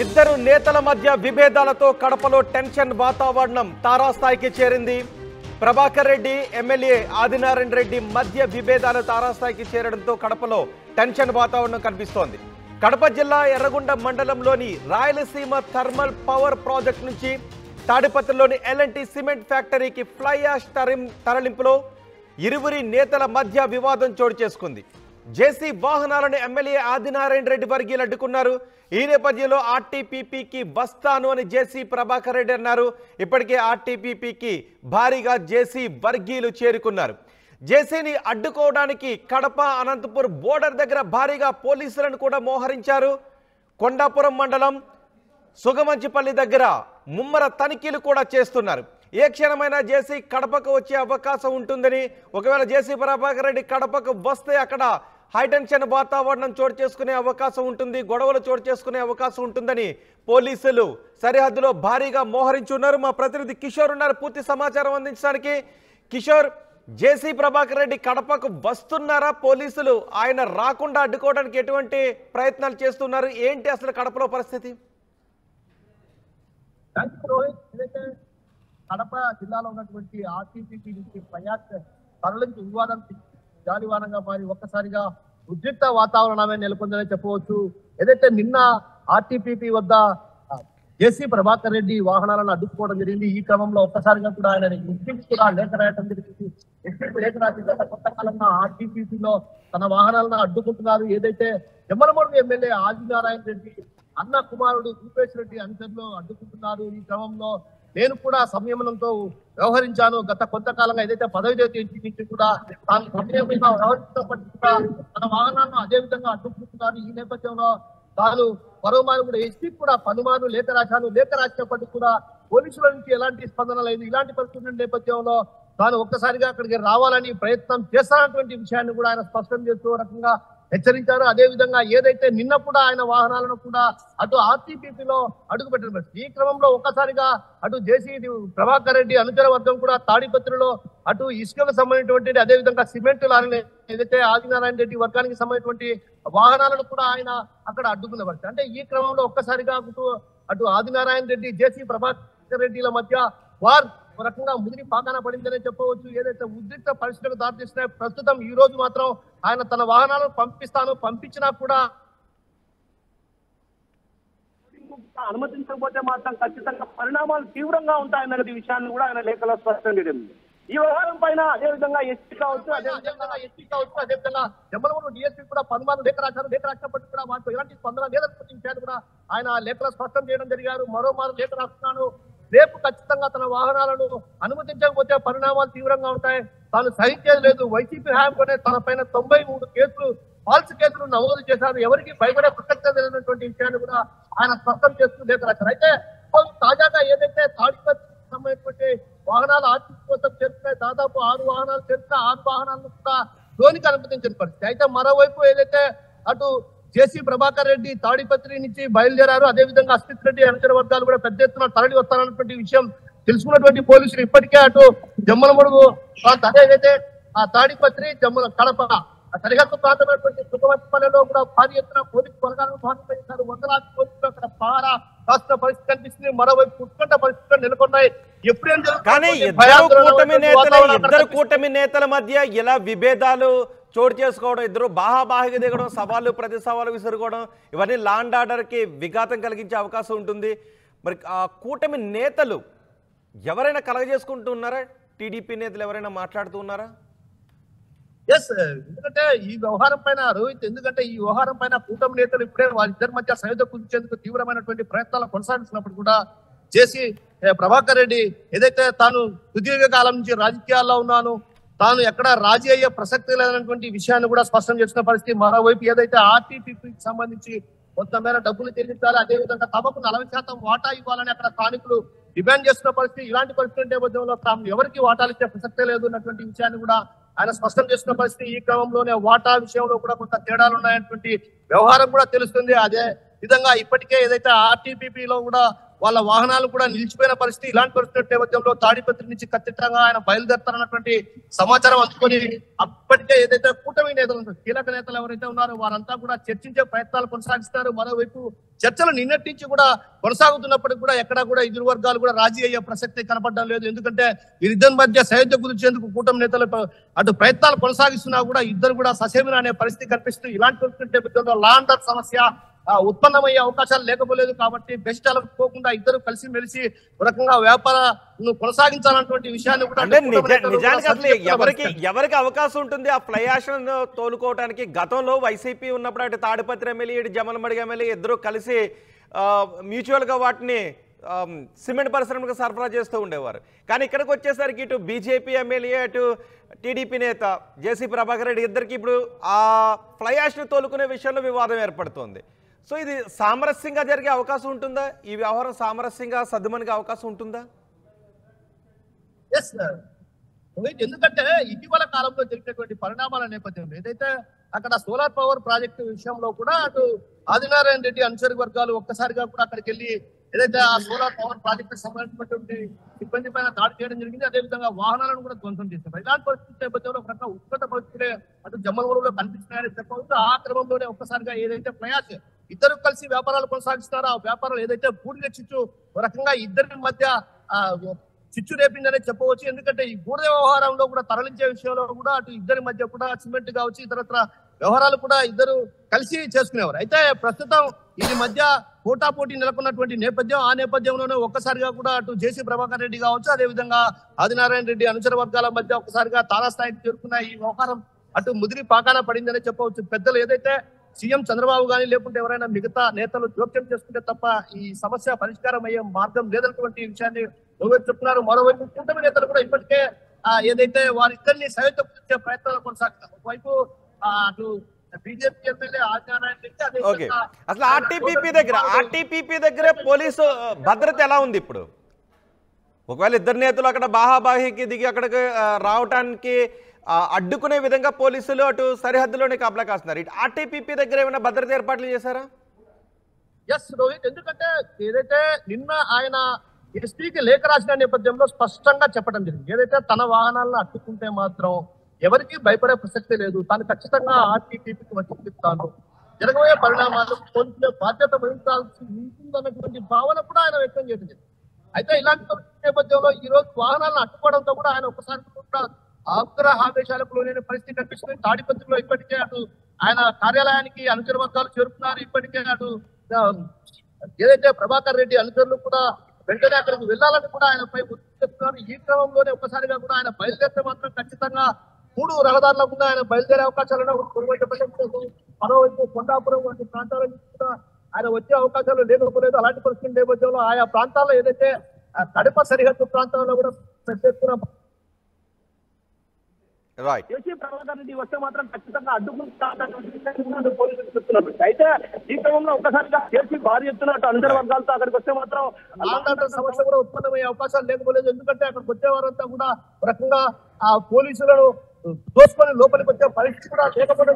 ఇద్దరు నేతల మధ్య విభేదాలతో కడపలో టెన్షన్ వాతావరణం తారాస్థాయికి చేరింది. ప్రభాకర్ రెడ్డి ఎమ్మెల్యే ఆదినారాయణ రెడ్డి మధ్య విభేదాలు తారాస్థాయికి చేరడంతో కడపలో టెన్షన్ వాతావరణం కనిపిస్తోంది. కడప జిల్లా ఎర్రగొండ మండలంలోని రాయలసీమ థర్మల్ పవర్ ప్రాజెక్ట్ నుంచి తాడిపత్రిలోని L&T సిమెంట్ ఫ్యాక్టరీకి ఫ్లై యాష్ తరలింపులో ఇరువురి నేతల మధ్య వివాదం చోటు చేసుకుంది. జేసీ వాహనాలను ఎమ్మెల్యే ఆదినారాయణ రెడ్డి వర్గీయులు అడ్డుకున్నారు. ఈ నేపథ్యంలో ఆర్టీపీపీకి వస్తాను అని జేసీ ప్రభాకర్ రెడ్డి అన్నారు. ఇప్పటికే ఆర్టీపీపీకి భారీగా జేసీ వర్గీయులు చేరుకున్నారు. జేసీని అడ్డుకోవడానికి కడప అనంతపూర్ బోర్డర్ దగ్గర భారీగా పోలీసులను కూడా మోహరించారు. కొండాపురం మండలం సుగమంచిపల్లి దగ్గర ముమ్మర తనిఖీలు కూడా చేస్తున్నారు. ఏ క్షణమైనా జేసీ కడపకు వచ్చే అవకాశం ఉంటుందని, ఒకవేళ జేసీ ప్రభాకర్ రెడ్డి కడపకు వస్తే అక్కడ హైటెన్షన్ వాతావరణం చోటు చేసుకునే అవకాశం ఉంటుంది, గొడవలు చోటు చేసుకునే అవకాశం ఉంటుందని పోలీసులు సరిహద్దులో భారీగా మోహరించున్నారు. మా ప్రతినిధి కిషోర్ ఉన్నారు పూర్తి సమాచారం అందించడానికి. కిషోర్, జేసీ ప్రభాకర్ రెడ్డి కడపకు వస్తున్నారా? పోలీసులు ఆయన రాకుండా అడ్డుకోవడానికి ఎటువంటి ప్రయత్నాలు చేస్తున్నారు? ఏంటి అసలు కడపలో పరిస్థితి? కడప జిల్లాలో ఉన్నటువంటి ఆర్టీపీపీ నుంచి ప్రయాస్ తరలించి వివాదం జాలివానంగా మారి ఒక్కసారిగా ఉద్రిక్త వాతావరణమే నెలకొందని చెప్పవచ్చు. ఏదైతే నిన్న ఆర్టీపీపీ వద్ద జేసీ ప్రభాకర్ రెడ్డి వాహనాలను అడ్డుకోవడం జరిగింది. ఈ క్రమంలో ఒక్కసారిగా కూడా ఆయన కూడా లేఖ రాయడం జరిగింది. లేఖ రాసి గత కొంతకాలంగా ఆర్టీపీపీలో తన వాహనాలను అడ్డుకుంటున్నారు. ఏదైతే జమ్మలమడుగు ఎమ్మెల్యే ఆదినారాయణ రెడ్డి అన్న కుమారుడు భూపేష్ రెడ్డి అనుచరులు అడ్డుకుంటున్నారు. ఈ క్రమంలో నేను కూడా సంయమనంతో వ్యవహరించాను. గత కొంతకాలంగా ఏదైతే పదవి నుంచి కూడా తాను సంయమంగా వ్యవహరించినప్పటికీ కూడా తన వాహనాలను అదే విధంగా అడ్డుకుంటున్నారు. ఈ నేపథ్యంలో తాను మరోమారు కూడా ఎస్పీ కూడా పలుమార్లు లేఖ రాసినప్పటికీ కూడా పోలీసుల నుంచి ఎలాంటి స్పందన లేదు. ఇలాంటి పరిస్థితుల నేపథ్యంలో తాను ఒక్కసారిగా అక్కడికి రావాలని ప్రయత్నం చేస్తానటువంటి విషయాన్ని కూడా ఆయన స్పష్టం చేస్తూ రకంగా హెచ్చరించారు. అదే విధంగా ఏదైతే నిన్న కూడా ఆయన వాహనాలను కూడా అటు ఆర్టీపీపీలో అడుగు పెట్టడం, ఈ క్రమంలో ఒక్కసారిగా అటు జేసీ ప్రభాకర్ రెడ్డి అనుచర వర్గం కూడా తాడిపత్రిలో అటు ఇసుకకు సంబంధించినటువంటి అదే విధంగా సిమెంట్ లారీని ఏదైతే ఆదినారాయణ రెడ్డి వర్గానికి సంబంధించినటువంటి వాహనాలను కూడా ఆయన అక్కడ అడ్డుకున్న పరిస్థితి. అంటే ఈ క్రమంలో ఒక్కసారిగా అటు ఆదినారాయణ రెడ్డి జేసీ ప్రభాకర్ రెడ్డిల మధ్య వార్ రకంగా ముదిరి పాకాన పడిందనే చెప్పవచ్చు. ఏదైతే ఉద్రిక్త పరిస్థితులకు దారితీస్తున్నాయి. ప్రస్తుతం ఈ రోజు మాత్రం ఆయన తన వాహనాలను పంపించినా కూడా అనుమతించకపోతే మాత్రం ఖచ్చితంగా పరిణామాలు తీవ్రంగా ఉంటాయన్న విషయాన్ని కూడా ఆయన లేఖలో స్పష్టం చేయడం. ఈ వ్యవహారం పైన అదేవిధంగా ఎస్పీ కావచ్చు, అదేవిధంగా జమ్మలమూరు డిఎస్పీ కూడా పలుమార్లు లేఖ రాసినప్పటికీ కూడా వాటితో ఎలాంటి స్పందన లేదన్న విషయాన్ని కూడా ఆయన లేఖలో స్పష్టం చేయడం జరిగారు. మరోమారు లేఖ రాస్తున్నాను, రేపు ఖచ్చితంగా తన వాహనాలను అనుమతించకపోతే పరిణామాలు తీవ్రంగా ఉంటాయి, తాను సహించేది లేదు. వైసీపీ హయాంలోనే తన పైన 93 కేసులు ఫాల్స్ కేసులు నమోదు చేశారు. ఎవరికి భయపడే ప్రసక్తే లేనటువంటి విషయాన్ని కూడా ఆయన స్పష్టం చేస్తూ లేఖ రాశారు. అయితే తాజాగా ఏదైతే తాడిపత్రికి సంబంధించినటువంటి వాహనాలు ఆర్టీసీ కోసం చేరుతున్నాయి, దాదాపు 6 వాహనాలు చేరుతున్న 6 వాహనాలను కూడా లోనికి అనుమతించిన పరిస్థితి. అయితే మరోవైపు ఏదైతే అటు జేసీ ప్రభాకర్ రెడ్డి తాడిపత్రి నుంచి బయలుదేరారు, అదేవిధంగా అస్మిత్ రెడ్డి అనుచర వర్గాలు కూడా పెద్ద ఎత్తున తరలి వస్తారన్నటువంటి విషయం తెలుసుకున్నటువంటి పోలీసులు ఇప్పటికే అటు జమ్మలమడుగు అదేదైతే ఆ తాడిపత్రి కడప సరిహద్దు ప్రాంతమైనటువంటి సుగమంచిపల్లిలో కూడా భారీ ఎత్తున పోలీసు బలగాలను భారత వందలాది పోలీసులు అక్కడ పహారా కాస్తున్న పరిస్థితి కనిపిస్తుంది. మరోవైపు ఉత్కంఠ పరిస్థితులు నెలకొన్నాయి. కానీ ఇద్దరు కూటమి నేతల మధ్య ఇలా విభేదాలు చోటు చేసుకోవడం, ఇద్దరు బాహాబాహిగా దిగడం, సవాళ్ళు ప్రతి సవాలు విసురుకోవడం, ఇవన్నీ లాండ్ ఆర్డర్కి విఘాతం కలిగించే అవకాశం ఉంటుంది. మరి ఆ కూటమి నేతలు ఎవరైనా కలగజేసుకుంటూ ఉన్నారా? టీడీపీ నేతలు ఎవరైనా మాట్లాడుతూ ఉన్నారా? ఎస్, ఎందుకంటే ఈ వ్యవహారం పైన రోహిత్, ఎందుకంటే ఈ వ్యవహారం పైన కూటమి నేతలు ఇప్పుడే వాళ్ళిద్దరి మధ్య సయోధ్య కుదించేందుకు తీవ్రమైనటువంటి ప్రయత్నాలు కొనసాగిస్తున్నప్పుడు కూడా జేసీ ప్రభాకర్ రెడ్డి ఏదైతే తాను సుదీర్ఘ కాలం నుంచి రాజకీయాల్లో ఉన్నాను, తాను ఎక్కడ రాజీ అయ్యే ప్రసక్తి లేదన్నటువంటి విషయాన్ని కూడా స్పష్టం చేసిన పరిస్థితి. మరోవైపు ఏదైతే ఆర్టీపీకి సంబంధించి కొంత మేర డబ్బులు చెల్లించాలి, అదేవిధంగా తమకు 40% వాటా ఇవ్వాలని అక్కడ స్థానికులు డిమాండ్ చేస్తున్న పరిస్థితి. ఇలాంటి పరిస్థితి నేపథ్యంలో తాము ఎవరికి వాటాలు ఇచ్చే ప్రసక్తే లేదు అన్నటువంటి విషయాన్ని కూడా ఆయన స్పష్టం చేస్తున్న పరిస్థితి. ఈ క్రమంలోనే వాటా విషయంలో కూడా కొంత తేడాలు ఉన్నాయన్నటువంటి వ్యవహారం కూడా తెలుస్తుంది. అదే విధంగా ఇప్పటికే ఏదైతే ఆర్టీపీలో కూడా వాళ్ళ వాహనాలు కూడా నిలిచిపోయిన పరిస్థితి. ఇలాంటి పరిస్థితి నేపథ్యంలో తాడిపత్రి నుంచి ఖచ్చితంగా ఆయన బయలుదేరుతారన్నటువంటి సమాచారం అందుకొని అప్పటికే ఏదైతే కూటమి నేతలు కీలక నేతలు ఎవరైతే ఉన్నారో వారంతా కూడా చర్చించే ప్రయత్నాలు కొనసాగిస్తారు. మరోవైపు చర్చలు నిన్నటి నుంచి కూడా కొనసాగుతున్నప్పటికీ కూడా ఎక్కడా కూడా ఇరు వర్గాలు కూడా రాజీ అయ్యే ప్రసక్తి కనపడడం లేదు. ఎందుకంటే వీరిద్దరి మధ్య సయోధ్య కుదిర్చేందుకు కూటమి నేతలు అటు ప్రయత్నాలు కొనసాగిస్తున్నా కూడా ఇద్దరు కూడా ససేమిరా అనే పరిస్థితి కనిపిస్తుంది. ఇలాంటి పరిస్థితి నేపథ్యంలో లా అండ్ ఆర్డర్ సమస్య ఉత్పన్నమయ్యే అవకాశాలు లేకపోలేదు. కాబట్టి బెస్ట్ పోకుండా ఇద్దరు కలిసి మెలిసి ఒక రకంగా వ్యాపారం కొనసాగించాలన్నటువంటి విషయాన్ని కూడా నిజానికి అసలు ఎవరికి అవకాశం ఉంటుంది ఆ ఫ్లై యాష్ తోలుకోవడానికి? గతంలో వైసీపీ ఉన్నప్పుడు అటు తాడిపత్రి ఎమ్మెల్యే ఇటు జమలమడుగు ఎమ్మెల్యే ఇద్దరు కలిసి మ్యూచువల్ గా వాటిని సిమెంట్ పరిశ్రమకు సరఫరా చేస్తూ ఉండేవారు. కానీ ఇక్కడికి వచ్చేసరికి ఇటు బీజేపీ ఎమ్మెల్యే అటు టీడీపీ నేత జేసీ ప్రభాకర్ రెడ్డి ఇద్దరికి ఇప్పుడు ఆ ఫ్లై యాష్ ని తోలుకునే విషయంలో వివాదం ఏర్పడుతోంది. సో ఇది సామరస్యంగా జరిగే అవకాశం ఉంటుందా? ఈ వ్యవహారం సామరస్యంగా సద్దుమణిగే అవకాశం ఉంటుందా? ఎందుకంటే ఇటీవల కాలంలో జరిగినటువంటి పరిణామాల నేపథ్యంలో ఏదైతే అక్కడ సోలార్ పవర్ ప్రాజెక్టు విషయంలో కూడా అటు ఆదినారాయణ రెడ్డి అనుచర వర్గాలు ఒక్కసారిగా కూడా అక్కడికి వెళ్ళి ఏదైతే ఆ సోలార్ పవర్ ప్రాజెక్టు సంబంధించినటువంటి సిబ్బంది పైన దాడి చేయడం జరిగింది. అదేవిధంగా వాహనాలను కూడా ధ్వంసం చేశారు. ఇలాంటి పరిస్థితి నేపథ్యంలో ఒక రకంగా ఉత్కంఠ పరిస్థితులే అటు జమ్మలమూరులో కనిపిస్తున్నాయని చెప్పవచ్చు. ఆ క్రమంలోనే ఒక్కసారిగా ఏదైతే ప్రయాస ఇద్దరు కలిసి వ్యాపారాలు కొనసాగిస్తారో ఆ వ్యాపారాలు ఏదైతే బూడిద చిచ్చు ఒక రకంగా ఇద్దరి మధ్య చిచ్చు రేపిందనే చెప్పవచ్చు. ఎందుకంటే ఈ బూడిద వ్యవహారంలో కూడా తరలించే విషయంలో కూడా అటు ఇద్దరి మధ్య కూడా సిమెంట్ కావచ్చు ఇతరత్ర వ్యవహారాలు కూడా ఇద్దరు కలిసి చేసుకునేవారు. అయితే ప్రస్తుతం ఈ మధ్య పోటాపోటీ నెలకొన్నటువంటి నేపథ్యం, ఆ నేపథ్యంలోనే ఒక్కసారిగా కూడా అటు జేసీ ప్రభాకర్ రెడ్డి కావచ్చు అదేవిధంగా ఆదినారాయణ రెడ్డి అనుచర వర్గాల మధ్య ఒక్కసారిగా తారాస్థాయికి చేరుకున్న ఈ వ్యవహారం అటు ముదిరి పాకాన పడిందనే చెప్పవచ్చు. పెద్దలు ఏదైతే సీఎం చంద్రబాబు గానీ లేకుంటే ఎవరైనా మిగతా నేతలు జోక్యం చేసుకుంటే తప్ప ఈ సమస్య పరిష్కారం అయ్యే మార్గం లేదన్నటువంటి విషయాన్ని చెప్తున్నారు. మరోవైపు కూటమి నేతలు కూడా ఇప్పటికే ఏదైతే వారిద్దరిని సయోధ్య ప్రయత్నాలు కొనసాగుతారు. ఒకవైపు అటు బీజేపీ ఎమ్మెల్యే ఆదినారాయణ రెడ్డి అసలు ఆర్టీపీపీ దగ్గర పోలీసు భద్రత ఎలా ఉంది ఇప్పుడు? ఒకవేళ ఇద్దరు నేతలు అక్కడ బాహాబాహికి దిగి అక్కడికి రావటానికి అడ్డుకునే విధంగా పోలీసులు అటు సరిహద్దులోనే కాపలా కాస్తున్నారు. ఇటు ఆర్టీపీపీ దగ్గర ఏమైనా భద్రత ఏర్పాట్లు చేశారా? ఎస్ రోహిత్, ఎందుకంటే ఏదైతే నిన్న ఆయన ఎస్పీకి లేఖ రాసిన నేపథ్యంలో స్పష్టంగా చెప్పడం జరిగింది. ఏదైతే తన వాహనాలను అడ్డుకుంటే మాత్రం ఎవరికి భయపడే ప్రసక్తి లేదు, తాను ఖచ్చితంగా ఆర్టీపీకి వచ్చి చెప్తాను, జరగబోయే పరిణామాలు పోలీసులే బాధ్యత వహించాల్సి ఉంటుందన్నటువంటి భావన కూడా ఆయన వ్యక్తం చేసింది. అయితే ఇలాంటి నేపథ్యంలో ఈ రోజు వాహనాలను అడ్డుకోవడంతో కూడా ఆయన ఒకసారి కూడా ఆగ్రహావేశాలకు లోనైన పరిస్థితి కనిపిస్తుంది. తాడిపత్రిలో ఇప్పటికే అటు ఆయన కార్యాలయానికి అనుచర వర్గాలు చేరుకున్నారు. ఇప్పటికే అటు ఏదైతే ప్రభాకర్ రెడ్డి అనుచరులు కూడా వెంటనే అక్కడికి వెళ్ళాలని కూడా ఆయనపై ఒత్తిడి చెప్తున్నారు. ఈ క్రమంలోనే ఒక్కసారిగా కూడా ఆయన బయలుదేరితే మాత్రం ఖచ్చితంగా 3 రహదారుల కూడా ఆయన బయలుదేరే అవకాశాలను మరోవైపు కొండాపురం వంటి ప్రాంతాల నుంచి కూడా ఆయన వచ్చే అవకాశాలు లేకపోలేదు. అలాంటి పరిస్థితి నేపథ్యంలో ఆయా ప్రాంతాల్లో ఏదైతే కడప సరిహద్దు ప్రాంతాల్లో కూడా పెద్ద ఎత్తున జేసీ ప్రభాకర్ రెడ్డి వస్తే మాత్రం ఖచ్చితంగా అడ్డుకుంటారు పోలీసులు చెప్తున్నారు. అయితే ఈ క్రమంలో ఒక్కసారిగా జేసీ భారీ ఎత్తున అనుచర వర్గాలతో అక్కడికి వస్తే మాత్రం అలాంటి సమస్య కూడా ఉత్పన్నమయ్యే అవకాశాలు లేకపోలేదు. ఎందుకంటే అక్కడికి వచ్చేవారంతా కూడా ఒక రకంగా ఆ పోలీసులను దోసుకొని లోపలికి వచ్చే పరిస్థితి కూడా లేకపోతే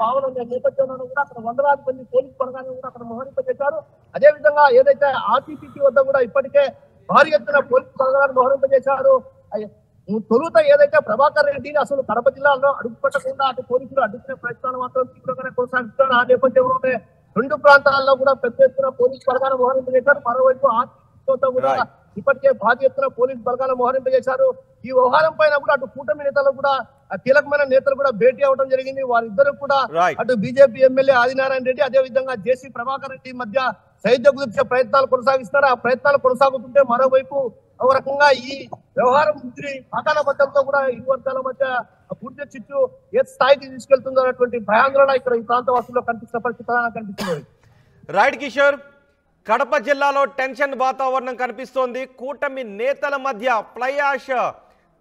భావన నేపథ్యంలో కూడా అక్కడ వందలాది మంది పోలీసు బలగాన్ని కూడా అక్కడ మోహరింపజేశారు. అదేవిధంగా ఏదైతే ఆర్టీపీ వద్ద కూడా ఇప్పటికే భారీ ఎత్తున పోలీసు బలగాన్ని మోహరింపజేశారు. తొలుత ఏదైతే ప్రభాకర్ రెడ్డిని అసలు కడప జిల్లాలో అడుగుపెట్టకుండా అటు పోలీసులు అడ్డుకునే ప్రయత్నాలు మాత్రం తీవ్రంగానే కొనసాగిస్తున్నారు. ఆ నేపథ్యంలోనే 2 ప్రాంతాల్లో కూడా పెద్ద ఎత్తున పోలీసు బలగాలను మోహరింపజేశారు. మరోవైపు ఆర్టీపీతో కూడా ఇప్పటికే భారీ ఎత్తున పోలీసు బలగాలను మోహరింపజేశారు. ఈ వ్యవహారం పైన కూడా అటు కూటమి నేతలు కూడా కీలకమైన నేతలు కూడా భేటీ అవడం జరిగింది. వారిద్దరు కూడా అటు బీజేపీ ఎమ్మెల్యే ఆదినారాయణ రెడ్డి అదే విధంగా జేసీ ప్రభాకర్ రెడ్డి మధ్య సైద్య కుదిర్చే ప్రయత్నాలు కొనసాగిస్తారు. ఆ ప్రయత్నాలు కొనసాగుతుంటే మరోవైపు ఒక రకంగా ఈ వ్యవహారం పాకాల బద్దలతో కూడా ఇరు వర్గాల మధ్య పూర్తి చిచ్చు ఏ స్థాయికి తీసుకెళ్తుందో అన్నటువంటి భయాందోళన ఇక్కడ ఈ ప్రాంత వాసుల్లో కనిపిస్తున్న పరిస్థితి కనిపిస్తుంది. రైట్ కిషోర్, కడప జిల్లాలో టెన్షన్ వాతావరణం కనిపిస్తోంది. కూటమి నేతల మధ్య ఫ్లై యాష్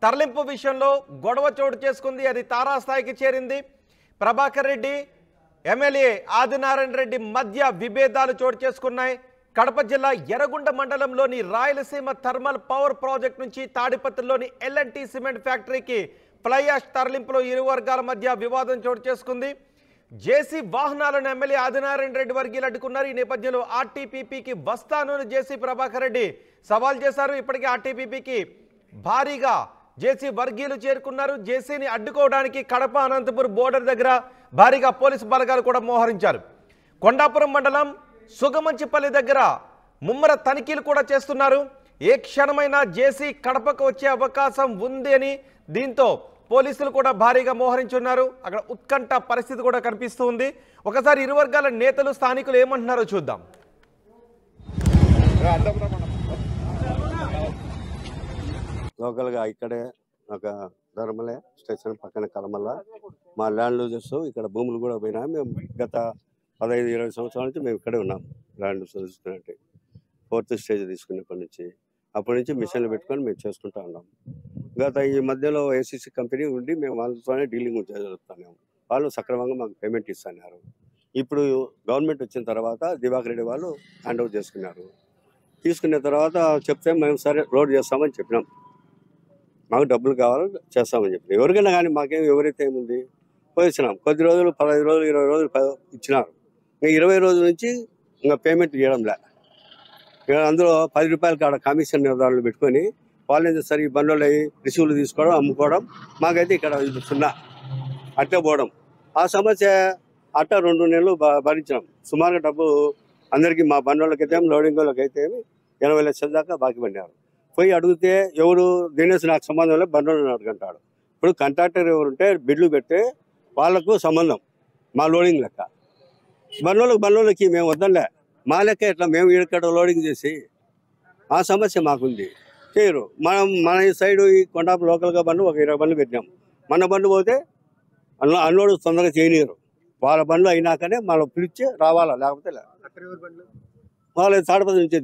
తరలింపు విషయంలో గొడవ చోటు చేసుకుంది. అది తారాస్థాయికి చేరింది. ప్రభాకర్ రెడ్డి ఎమ్మెల్యే ఆదినారాయణ రెడ్డి మధ్య విభేదాలు చోటు చేసుకున్నాయి. కడప జిల్లా ఎర్రగొండ మండలంలోని రాయలసీమ థర్మల్ పవర్ ప్రాజెక్ట్ నుంచి తాడిపత్రిలోని ఎల్ఎన్టీ సిమెంట్ ఫ్యాక్టరీకి ఫ్లై యాష్ తరలింపులో ఇరు వర్గాల మధ్య వివాదం చోటు చేసుకుంది. జేసీ వాహనాలను ఎమ్మెల్యే ఆదినారాయణ రెడ్డి వర్గీయులు అడ్డుకున్నారు. ఈ నేపథ్యంలో ఆర్టీపీపీకి వస్తాను అని జేసీ ప్రభాకర్ రెడ్డి సవాల్ చేశారు. ఇప్పటికే ఆర్టీపీపీకి భారీగా జేసీ వర్గీయులు చేరుకున్నారు. జేసీని అడ్డుకోవడానికి కడప అనంతపురం బోర్డర్ దగ్గర భారీగా పోలీసు బలగాలు కూడా మోహరించారు. కొండాపురం మండలం సుగమంచిపల్లి దగ్గర ముమ్మర తనిఖీలు కూడా చేస్తున్నారు. ఏ క్షణమైనా జేసీ కడపకు వచ్చే అవకాశం ఉంది అని దీంతో పోలీసులు కూడా భారీగా మోహరించున్నారు. అక్కడ ఉత్కంఠ పరిస్థితి కూడా కనిపిస్తూ ఉంది. ఒకసారి ఇరు వర్గాల నేతలు స్థానికులు ఏమంటున్నారో చూద్దాం. లోకల్గా ఇక్కడే ఒక ధర్మలే స్టేషన్ పక్కన కలమల్ల మా ల్యాండ్ లూజర్స్ ఇక్కడ భూములు కూడా పోయినా. మేము గత 15-20 సంవత్సరాల నుంచి మేము ఇక్కడే ఉన్నాం. ల్యాండ్ తీసుకున్నట్టు 4th స్టేజ్ తీసుకున్నప్పటి నుంచి అప్పటి నుంచి మిషన్లు పెట్టుకొని మేము చేసుకుంటూ ఉన్నాం. గత ఈ మధ్యలో ఏసీసీ కంపెనీ ఉండి మేము వాళ్ళతోనే డీలింగ్ జరుగుతున్నాము. వాళ్ళు సక్రమంగా మాకు పేమెంట్ ఇస్తున్నారు. ఇప్పుడు గవర్నమెంట్ వచ్చిన తర్వాత దివాకర్ రెడ్డి వాళ్ళు హ్యాండ్ ఓవర్ చేసుకున్నారు. తీసుకున్న తర్వాత చెప్తే మేము సరే రోడ్ చేస్తామని చెప్పినాం. మాకు డబ్బులు కావాలి చేస్తామని చెప్పి ఎవరికైనా కానీ మాకేం ఎవరైతే ఏముంది పోయిచ్చినాం. కొద్ది రోజులు 15 రోజులు 20 రోజులు ఇచ్చినారు. ఇంకా 20 రోజుల నుంచి ఇంకా పేమెంట్ చేయడంలే. అందులో 10 రూపాయల కాడ కమిషన్ నిర్ధారణలు పెట్టుకొని వాళ్ళు ఏం చేస్తారు, ఈ బండ్లు రిసీవ్లు తీసుకోవడం అమ్ముకోవడం. మాకైతే ఇక్కడ ఇది 0 అట్టే పోవడం. ఆ సమస్య అట్ట 2 నెలలు భరించినాం. సుమారుగా డబ్బు అందరికీ మా బండ్లకైతే లోడింగ్ వాళ్ళకైతే 80 లక్షల దాకా బాకీ పడినారు. పోయి అడిగితే ఎవరు దినేష్ నాకు సంబంధం లేదు బండ్లను అడుగుంటాడు. ఇప్పుడు కాంట్రాక్టర్ ఎవరుంటే బిడ్లు పెడితే వాళ్ళకు సంబంధం మా లోడింగ్ లెక్క. బండ్లకి మేము వద్దంలే మా లెక్క ఎట్లా మేము ఇక్కడ లోడింగ్ చేసి ఆ సమస్య మాకుంది. చేయరు. మన ఈ సైడు ఈ కొండాపు లోకల్గా బండ్లు ఒక 20 బండ్లు పెట్టినాం. మన బండ్లు పోతే అన్లోడ్ తొందరగా చేయనీయరు. వాళ్ళ బండ్లు అయినాకనే మనం పిలిచి రావాలా, లేకపోతే వాళ్ళ తాడపతి నుంచి